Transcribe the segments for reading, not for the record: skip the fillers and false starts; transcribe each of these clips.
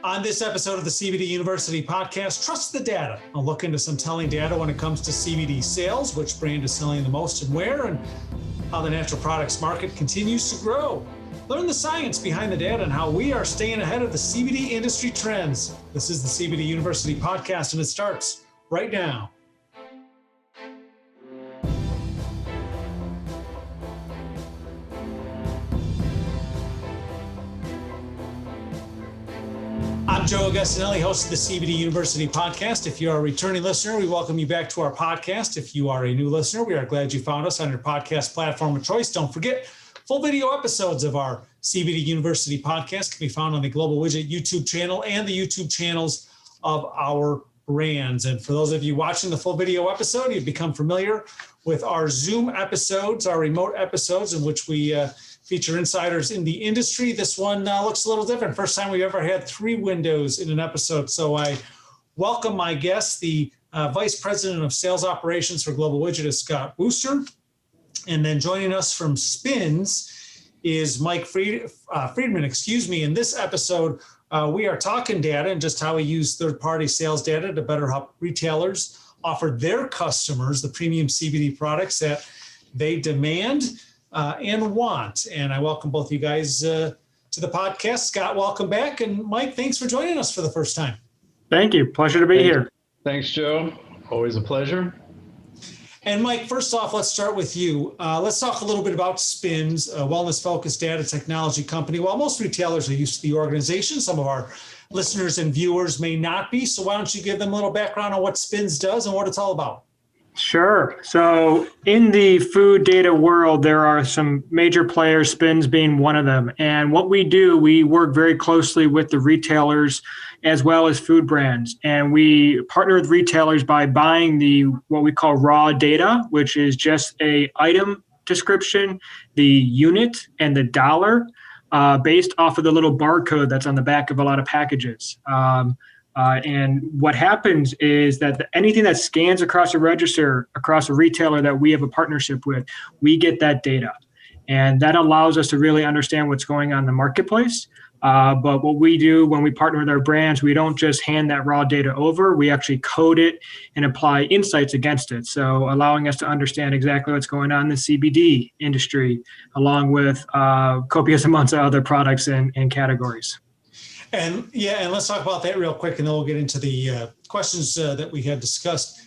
On this episode of the CBD University Podcast, Trust the Data. I'll look into some telling data when it comes to CBD sales, which brand is selling the most and where, and how the natural products market continues to grow. Learn the science behind the data and how we are staying ahead of the CBD industry trends. This is the CBD University Podcast, and it starts right now. I'm Joe Agostinelli, host of the CBD University Podcast. If you're a returning listener, we welcome you back to our podcast. If you are a new listener, we are glad you found us on your podcast platform of choice. Don't forget, full video episodes of our CBD University Podcast can be found on the Global Widget YouTube channel and the YouTube channels of our brands. And for those of you watching the full video episode, you've become familiar with our Zoom episodes, our remote episodes, in which we feature insiders in the industry. This one looks a little different. First time we've ever had three windows in an episode. So I welcome my guest, the Vice President of Sales Operations for Global Widget is Scot Wooster. And then joining us from SPINS is Mike Friedman. In this episode, we are talking data and just how we use third-party sales data to better help retailers offer their customers the premium CBD products that they demand and want. And I welcome both you guys to the podcast. Scot, welcome back. And Mike, thanks for joining us for the first time. Thank you. Pleasure to be here. Thanks, Joe. Always a pleasure. And Mike, first off, let's start with you. Let's talk a little bit about SPINS, a wellness-focused data technology company. While most retailers are used to the organization, some of our listeners and viewers may not be. So why don't you give them a little background on what SPINS does and what it's all about? Sure. So in the food data world, there are some major players, SPINS being one of them. And what we do, we work very closely with the retailers as well as food brands. And we partner with retailers by buying what we call raw data, which is just a item description, the unit and the dollar, based off of the little barcode that's on the back of a lot of packages. And what happens is that anything that scans across a register, across a retailer that we have a partnership with, we get that data. And that allows us to really understand what's going on in the marketplace. But what we do when we partner with our brands, we don't just hand that raw data over, we actually code it and apply insights against it. So allowing us to understand exactly what's going on in the CBD industry, along with copious amounts of other products and categories. And let's talk about that real quick, and then we'll get into the questions that we had discussed.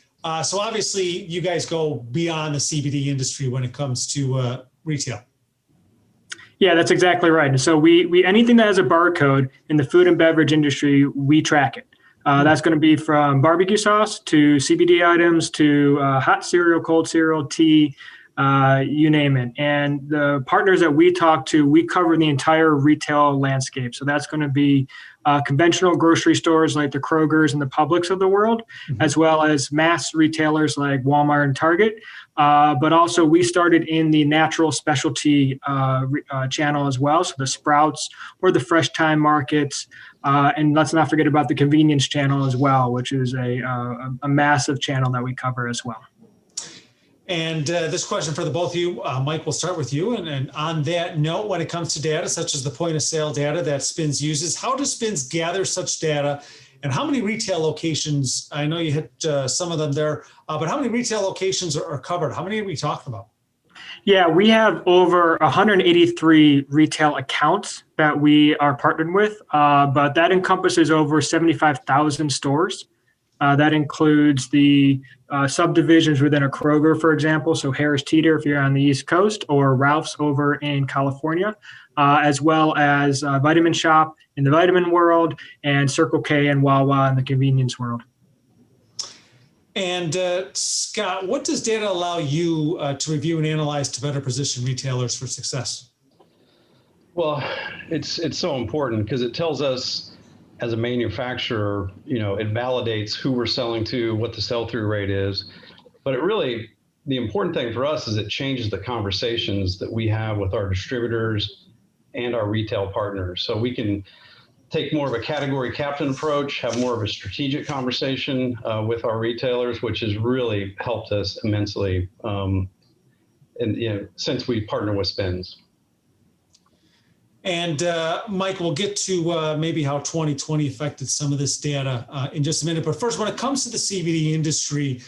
So obviously, you guys go beyond the CBD industry when it comes to retail. Yeah, that's exactly right. And so we anything that has a barcode in the food and beverage industry, we track it. That's going to be from barbecue sauce to CBD items to hot cereal, cold cereal, tea, you name it. And the partners that we talk to, we cover the entire retail landscape. So that's going to be conventional grocery stores like the Krogers and the Publix of the world, as well as mass retailers like Walmart and Target. But also we started in the natural specialty channel as well. So the Sprouts or the Fresh Time markets. And let's not forget about the convenience channel as well, which is a massive channel that we cover as well. And this question for the both of you, Mike, we'll start with you. And on that note, when it comes to data, such as the point of sale data that SPINS uses, how does SPINS gather such data? And how many retail locations, I know you hit some of them there, but how many retail locations are covered? How many are we talking about? Yeah, we have over 183 retail accounts that we are partnered with, but that encompasses over 75,000 stores. That includes the subdivisions within a Kroger, for example, so Harris Teeter if you're on the East Coast, or Ralph's over in California, as well as Vitamin Shop in the vitamin world, and Circle K and Wawa in the convenience world. And Scot, what does data allow you to review and analyze to better position retailers for success? Well, it's so important because it tells us as a manufacturer, it validates who we're selling to, what the sell-through rate is. But the important thing for us is it changes the conversations that we have with our distributors and our retail partners. So we can take more of a category captain approach, have more of a strategic conversation with our retailers, which has really helped us immensely since we partner with SPINS. And Mike, we'll get to maybe how 2020 affected some of this data in just a minute. But first, when it comes to the CBD industry,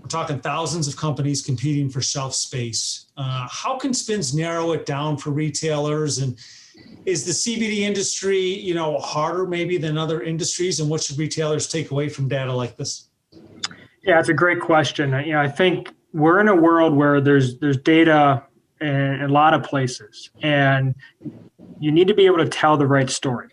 we're talking thousands of companies competing for shelf space. How can SPINS narrow it down for retailers? And is the CBD industry, harder maybe than other industries? And what should retailers take away from data like this? Yeah, it's a great question. I think we're in a world where there's data in a lot of places, and you need to be able to tell the right story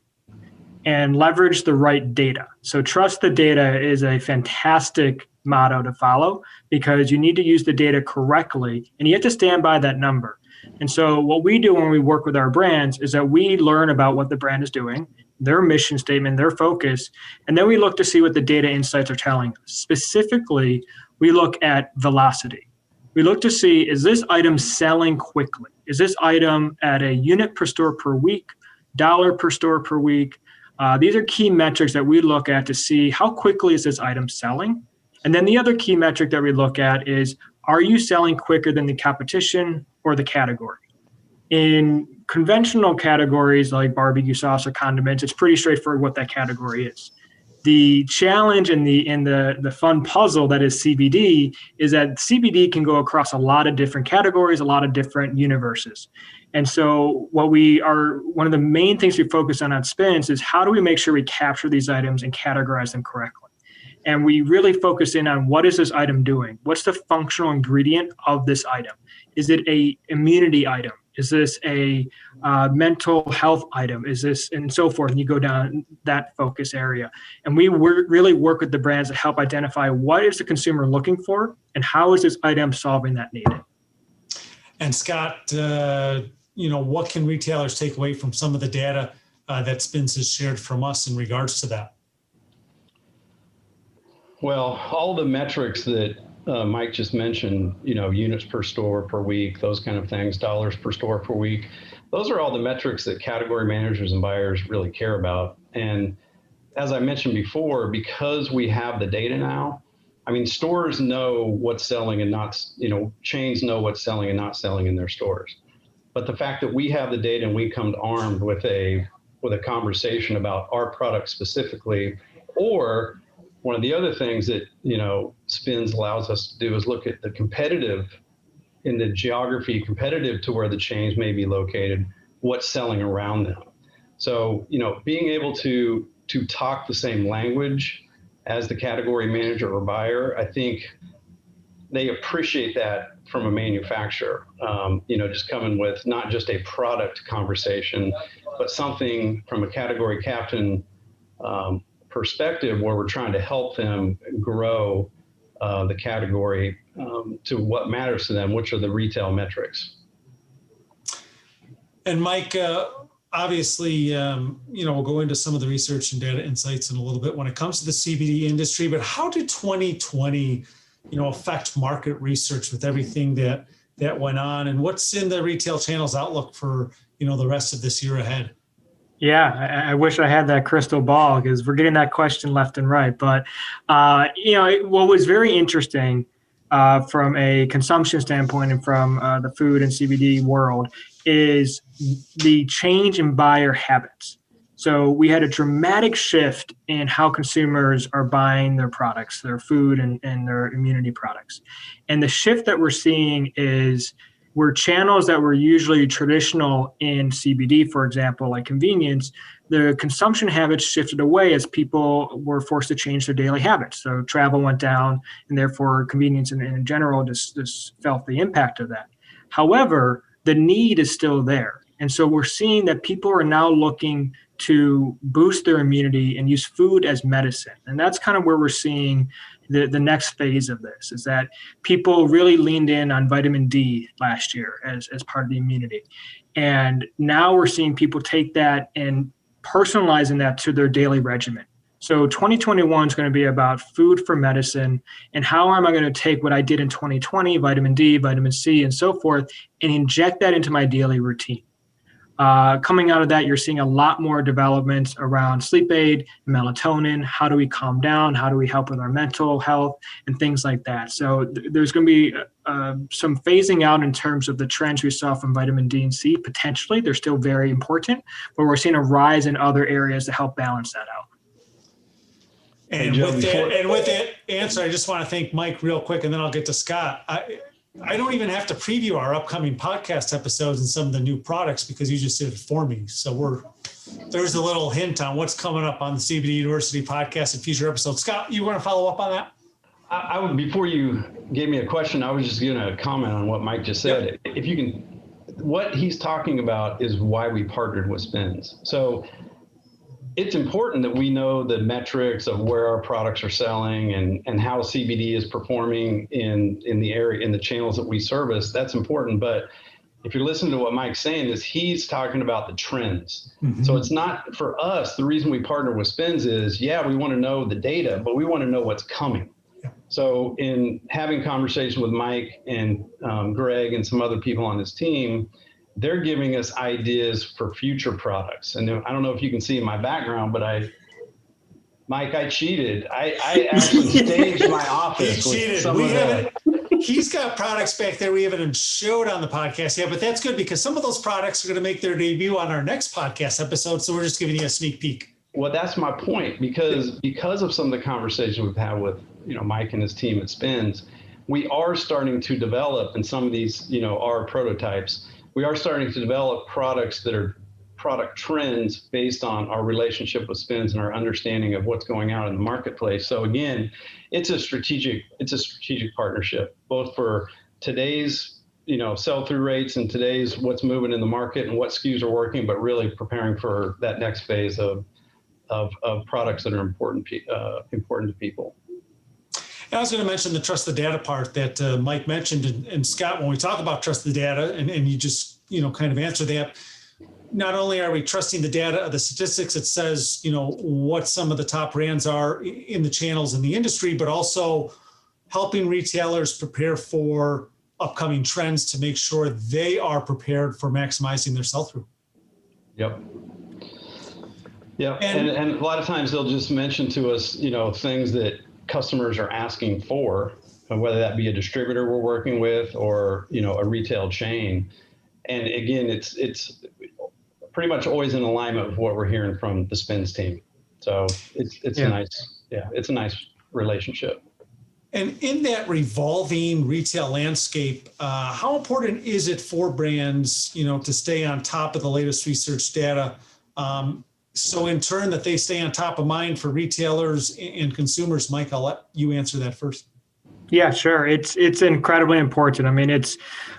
and leverage the right data. So trust the data is a fantastic motto to follow, because you need to use the data correctly and you have to stand by that number. And so what we do when we work with our brands is that we learn about what the brand is doing, their mission statement, their focus, and then we look to see what the data insights are telling us. Specifically, we look at velocity. We look to see, is this item selling quickly? Is this item at a unit per store per week, dollar per store per week? These are key metrics that we look at to see how quickly is this item selling. And then the other key metric that we look at is, are you selling quicker than the competition or the category? In conventional categories like barbecue sauce or condiments, it's pretty straightforward what that category is. The challenge and the fun puzzle that is CBD is that CBD can go across a lot of different categories, a lot of different universes. And so one of the main things we focus on SPINS is, how do we make sure we capture these items and categorize them correctly? And we really focus in on, what is this item doing? What's the functional ingredient of this item? Is it a immunity item? Is this a mental health item? Is this, and so forth? And you go down that focus area. And we really work with the brands to help identify what is the consumer looking for and how is this item solving that need. And Scott, what can retailers take away from some of the data that SPINS has shared from us in regards to that? Well, all the metrics that Mike just mentioned, units per store per week, those kind of things, dollars per store per week, those are all the metrics that category managers and buyers really care about. And as I mentioned before, because we have the data now, stores know what's selling and not, chains know what's selling and not selling in their stores. But the fact that we have the data and we come armed with a conversation about our product specifically, or one of the other things that, SPINS allows us to do is look at the competitive in the geography, competitive to where the chains may be located, what's selling around them. So, being able to talk the same language as the category manager or buyer, I think they appreciate that from a manufacturer, just coming with not just a product conversation, but something from a category captain perspective, where we're trying to help them grow the category to what matters to them, which are the retail metrics. And Mike, obviously, we'll go into some of the research and data insights in a little bit when it comes to the CBD industry, but how did 2020, affect market research with everything that went on, and what's in the retail channel's outlook for, the rest of this year ahead? Yeah, I wish I had that crystal ball, because we're getting that question left and right. But, what was very interesting from a consumption standpoint and from the food and CBD world is the change in buyer habits. So we had a dramatic shift in how consumers are buying their products, their food and their immunity products. And the shift that we're seeing is, where channels that were usually traditional in CBD, for example, like convenience, the consumption habits shifted away as people were forced to change their daily habits. So travel went down, and therefore convenience in general just felt the impact of that. However, the need is still there. And so we're seeing that people are now looking to boost their immunity and use food as medicine. And that's kind of where we're seeing the next phase of this, is that people really leaned in on vitamin D last year as part of the immunity. And now we're seeing people take that and personalizing that to their daily regimen. So 2021 is going to be about food for medicine, and how am I going to take what I did in 2020, vitamin D, vitamin C, and so forth, and inject that into my daily routine. Coming out of that, you're seeing a lot more developments around sleep aid, melatonin. How do we calm down? How do we help with our mental health and things like that? So there's going to be some phasing out in terms of the trends we saw from vitamin D and C. Potentially, they're still very important, but we're seeing a rise in other areas to help balance that out. And with that answer, I just want to thank Mike real quick, and then I'll get to Scott. I don't even have to preview our upcoming podcast episodes and some of the new products because you just did it for me. So there's a little hint on what's coming up on the CBD University podcast and future episodes. Scott, you want to follow up on that? I would, before you gave me a question, I was just going to comment on what Mike just said. Yep. If you can, what he's talking about is why we partnered with SPINS. So it's important that we know the metrics of where our products are selling and how CBD is performing in the area, in the channels that we service. That's important. But if you're listening to what Mike's saying, is he's talking about the trends. Mm-hmm. So it's not, for us, the reason we partner with SPINS is, we want to know the data, but we want to know what's coming. Yeah. So in having conversation with Mike and Greg and some other people on his team, they're giving us ideas for future products. And I don't know if you can see in my background, but I cheated. I actually staged my office. He cheated. He's got products back there we haven't showed on the podcast yet, but that's good because some of those products are going to make their debut on our next podcast episode. So we're just giving you a sneak peek. Well, that's my point, because of some of the conversations we've had with, Mike and his team at SPINS, we are starting to develop in some of these, our prototypes. We are starting to develop products that are product trends based on our relationship with SPINS and our understanding of what's going out in the marketplace. So again, it's a strategic partnership, both for today's, sell-through rates and today's what's moving in the market and what SKUs are working, but really preparing for that next phase of products that are important to people. I was going to mention the trust the data part that Mike mentioned, and Scott, when we talk about trust the data, and you just, kind of answer that, not only are we trusting the data, the statistics, it says, what some of the top brands are in the channels in the industry, but also helping retailers prepare for upcoming trends to make sure they are prepared for maximizing their sell-through. Yep. Yeah. And a lot of times they'll just mention to us, things that customers are asking for, whether that be a distributor we're working with or, a retail chain. And again, it's pretty much always in alignment with what we're hearing from the SPINS team. So it's a nice relationship. And in that revolving retail landscape, how important is it for brands, to stay on top of the latest research data? So in turn that they stay on top of mind for retailers and consumers. Mike, I'll let you answer that first. Yeah, sure. It's incredibly important. I mean, it's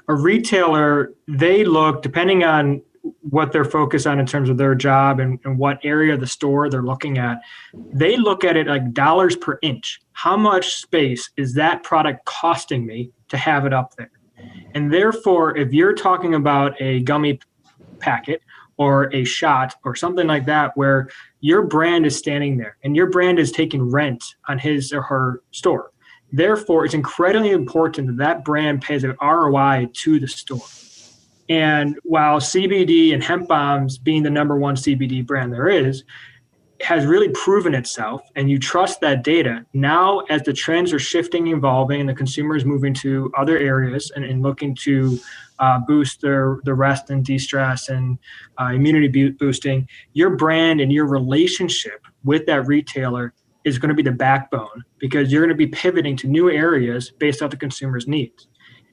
a retailer, they look, depending on what they're focused on in terms of their job and what area of the store they're looking at, they look at it like dollars per inch. How much space is that product costing me to have it up there? And therefore, if you're talking about a gummy packet or a shot or something like that, where your brand is standing there and your brand is taking rent on his or her store, therefore, it's incredibly important that that brand pays an ROI to the store. And while CBD and Hemp Bombs being the number one CBD brand there is, has really proven itself, and you trust that data, now as the trends are shifting, evolving, and the consumer is moving to other areas and looking to boost their rest and de-stress and immunity boosting, your brand and your relationship with that retailer is going to be the backbone, because you're going to be pivoting to new areas based on the consumer's needs.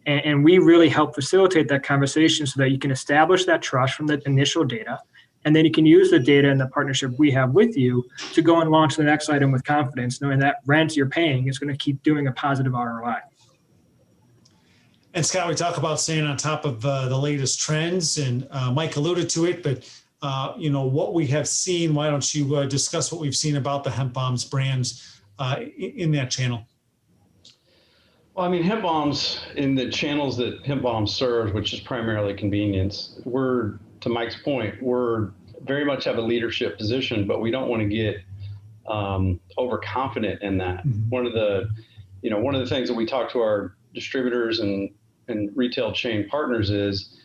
And we really help facilitate that conversation so that you can establish that trust from the initial data. And then you can use the data and the partnership we have with you to go and launch the next item with confidence, knowing that rent you're paying is going to keep doing a positive ROI. And Scott, we talk about staying on top of the latest trends, and Mike alluded to it, but what we have seen, why don't you discuss what we've seen about the Hemp Bombs brands in that channel? Well, I mean, Hemp Bombs, in the channels that Hemp Bombs serves, which is primarily convenience, we're, to Mike's point, we're very much have a leadership position, but we don't want to get overconfident in that. Mm-hmm. One of the things that we talk to our distributors and retail chain partners is,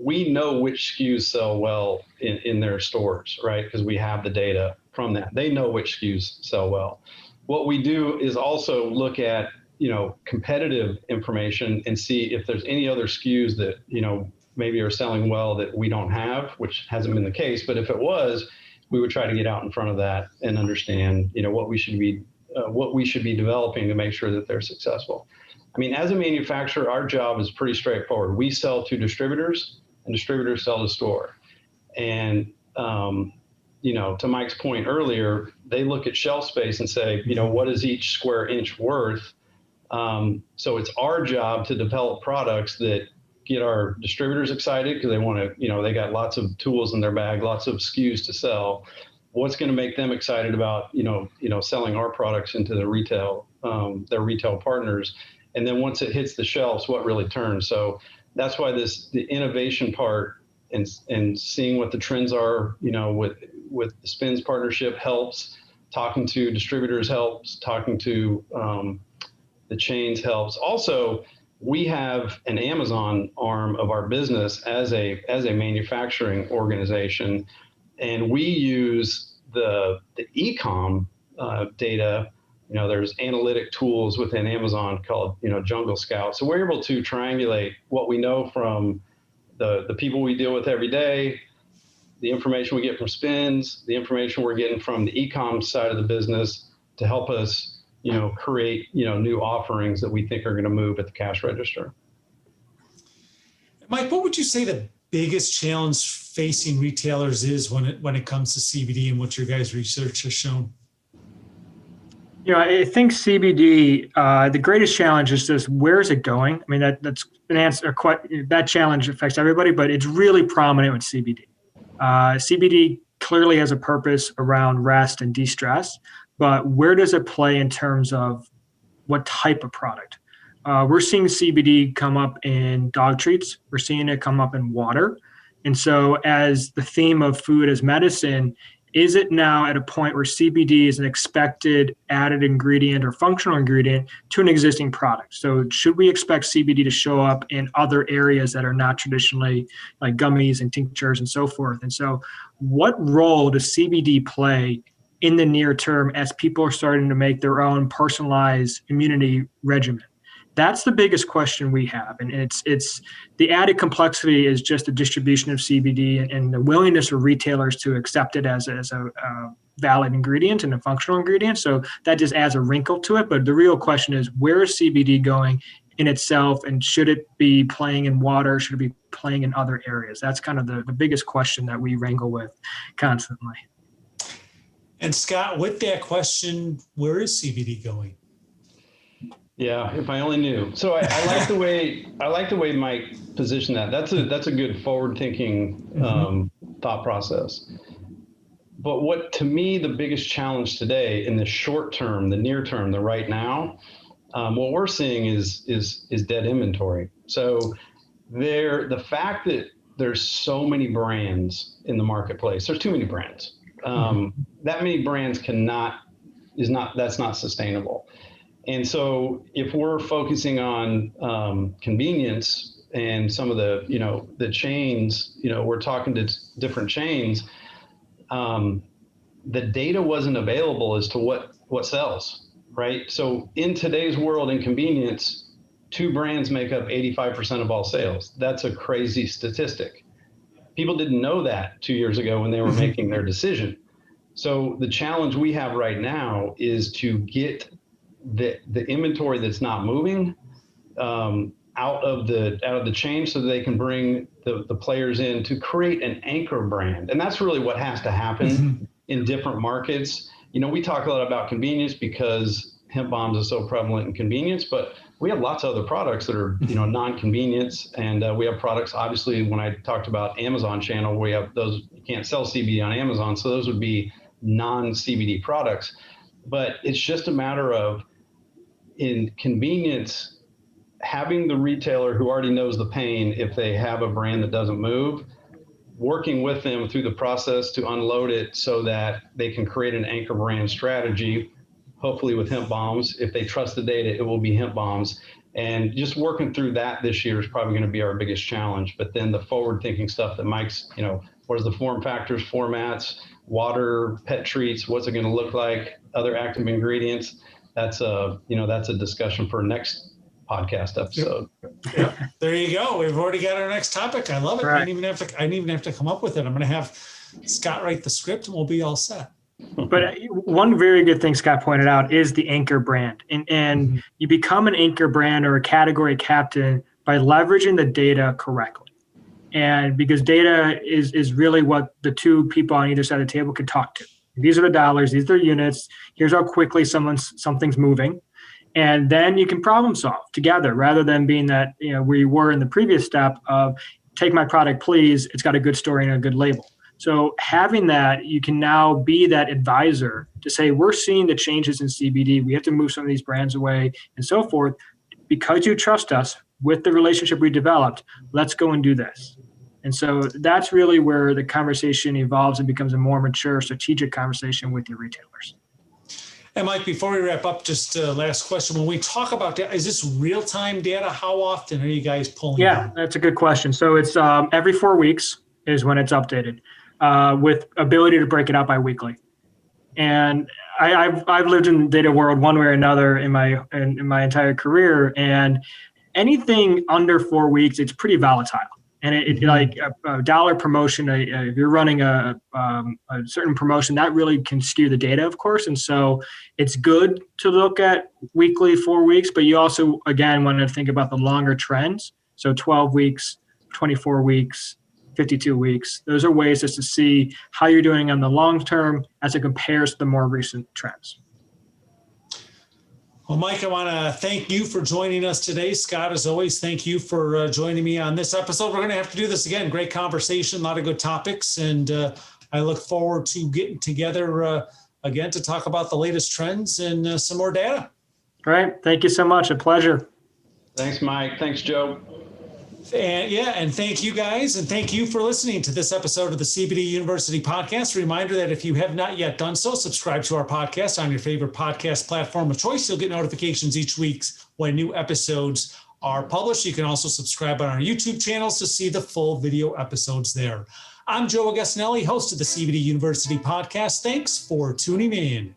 we know which SKUs sell well in their stores, right? Because we have the data from that. They know which SKUs sell well. What we do is also look at, competitive information and see if there's any other SKUs that, maybe are selling well that we don't have, which hasn't been the case. But if it was, we would try to get out in front of that and understand, what we should be developing to make sure that they're successful. I mean, as a manufacturer, our job is pretty straightforward. We sell to distributors, and distributors sell to store. And, to Mike's point earlier, they look at shelf space and say, what is each square inch worth? So it's our job to develop products that get our distributors excited because they want to, they got lots of tools in their bag, lots of SKUs to sell. What's going to make them excited about, selling our products into the retail, their retail partners. And then once it hits the shelves, what really turns? So that's why the innovation part and seeing what the trends are, with the SPINS partnership helps. Talking to distributors helps. Talking to the chains helps. Also, we have an Amazon arm of our business as a manufacturing organization, and we use the e-com data. There's analytic tools within Amazon called, Jungle Scout. So we're able to triangulate what we know from the people we deal with every day, the information we get from SPINS, the information we're getting from the e-com side of the business to help us, create, new offerings that we think are going to move at the cash register. Mike, what would you say the biggest challenge facing retailers is when it comes to CBD and what your guys' research has shown? I think CBD, the greatest challenge is just where is it going? I mean, that's an answer. That challenge affects everybody, but it's really prominent with CBD. CBD clearly has a purpose around rest and de-stress, but where does it play in terms of what type of product? We're seeing CBD come up in dog treats. We're seeing it come up in water. And so as the theme of food as medicine, is it now at a point where CBD is an expected added ingredient or functional ingredient to an existing product? So should we expect CBD to show up in other areas that are not traditionally like gummies and tinctures and so forth? And so what role does CBD play in the near term as people are starting to make their own personalized immunity regimen? That's the biggest question we have. And it's the added complexity is just the distribution of CBD and the willingness of retailers to accept it as a valid ingredient and a functional ingredient. So that just adds a wrinkle to it. But the real question is, where is CBD going in itself? And should it be playing in water? Should it be playing in other areas? That's kind of the biggest question that we wrangle with constantly. And Scott, with that question, where is CBD going? Yeah, if I only knew. So I like the way Mike positioned that. That's a good forward-thinking thought process. But what to me the biggest challenge today in the short term, the near term, the right now, what we're seeing is dead inventory. So the fact that there's so many brands in the marketplace, there's too many brands. That many brands that's not sustainable. And so if we're focusing on convenience and some of the chains, we're talking to different chains, the data wasn't available as to what sells, right? So in today's world in convenience, 2 brands make up 85% of all sales. That's a crazy statistic. People didn't know that 2 years ago when they were making their decision. So the challenge we have right now is to get the inventory that's not moving out of the chain so that they can bring the players in to create an anchor brand. And that's really what has to happen in different markets. We talk a lot about convenience because Hemp Bombs is so prevalent in convenience, but we have lots of other products that are, non-convenience. And we have products, obviously, when I talked about Amazon channel, we have those, you can't sell CBD on Amazon. So those would be non-CBD products. But it's just a matter of, in convenience, having the retailer who already knows the pain if they have a brand that doesn't move, working with them through the process to unload it so that they can create an anchor brand strategy, hopefully with Hemp Bombs. If they trust the data, it will be Hemp Bombs. And just working through that this year is probably going to be our biggest challenge. But then the forward-thinking stuff that Mike's, what is the form factors, formats, water, pet treats, what's it going to look like, other active ingredients? That's a discussion for next podcast episode. Yeah, there you go. We've already got our next topic. I love it. Right. I didn't even have to come up with it. I'm going to have Scott write the script and we'll be all set. But one very good thing Scott pointed out is the anchor brand. And you become an anchor brand or a category captain by leveraging the data correctly. And because data is really what the two people on either side of the table can talk to. These are the dollars, these are the units, here's how quickly something's moving. And then you can problem solve together rather than being that, where you were in the previous step of take my product, please. It's got a good story and a good label. So having that, you can now be that advisor to say, we're seeing the changes in CBD. We have to move some of these brands away and so forth. Because you trust us with the relationship we developed, let's go and do this. And so that's really where the conversation evolves and becomes a more mature, strategic conversation with your retailers. And Mike, before we wrap up, just last question. When we talk about data, is this real-time data? How often are you guys pulling? Yeah, that's a good question. So it's every 4 weeks is when it's updated. With ability to break it out bi-weekly. And I've lived in the data world one way or another in my entire career, and anything under 4 weeks, it's pretty volatile. And it like a dollar promotion, if you're running a certain promotion, that really can skew the data, of course. And so it's good to look at weekly, 4 weeks, but you also, again, want to think about the longer trends. So 12 weeks, 24 weeks, 52 weeks. Those are ways just to see how you're doing on the long term as it compares to the more recent trends. Well, Mike, I want to thank you for joining us today. Scott, as always, thank you for joining me on this episode. We're going to have to do this again. Great conversation, a lot of good topics, and I look forward to getting together again to talk about the latest trends and some more data. All right. Thank you so much. A pleasure. Thanks, Mike. Thanks, Joe. And thank you guys, and thank you for listening to this episode of the CBD University Podcast. Reminder that if you have not yet done so, subscribe to our podcast on your favorite podcast platform of choice. You'll get notifications each week when new episodes are published. You can also subscribe on our YouTube channels to see the full video episodes there. I'm Joe Augustinelli, host of the CBD University Podcast. Thanks for tuning in.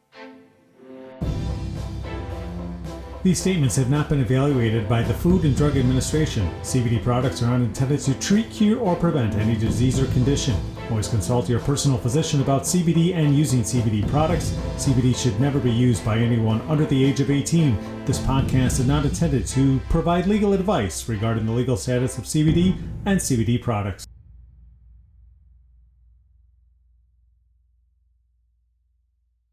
These statements have not been evaluated by the Food and Drug Administration. CBD products are not intended to treat, cure, or prevent any disease or condition. Always consult your personal physician about CBD and using CBD products. CBD should never be used by anyone under the age of 18. This podcast is not intended to provide legal advice regarding the legal status of CBD and CBD products.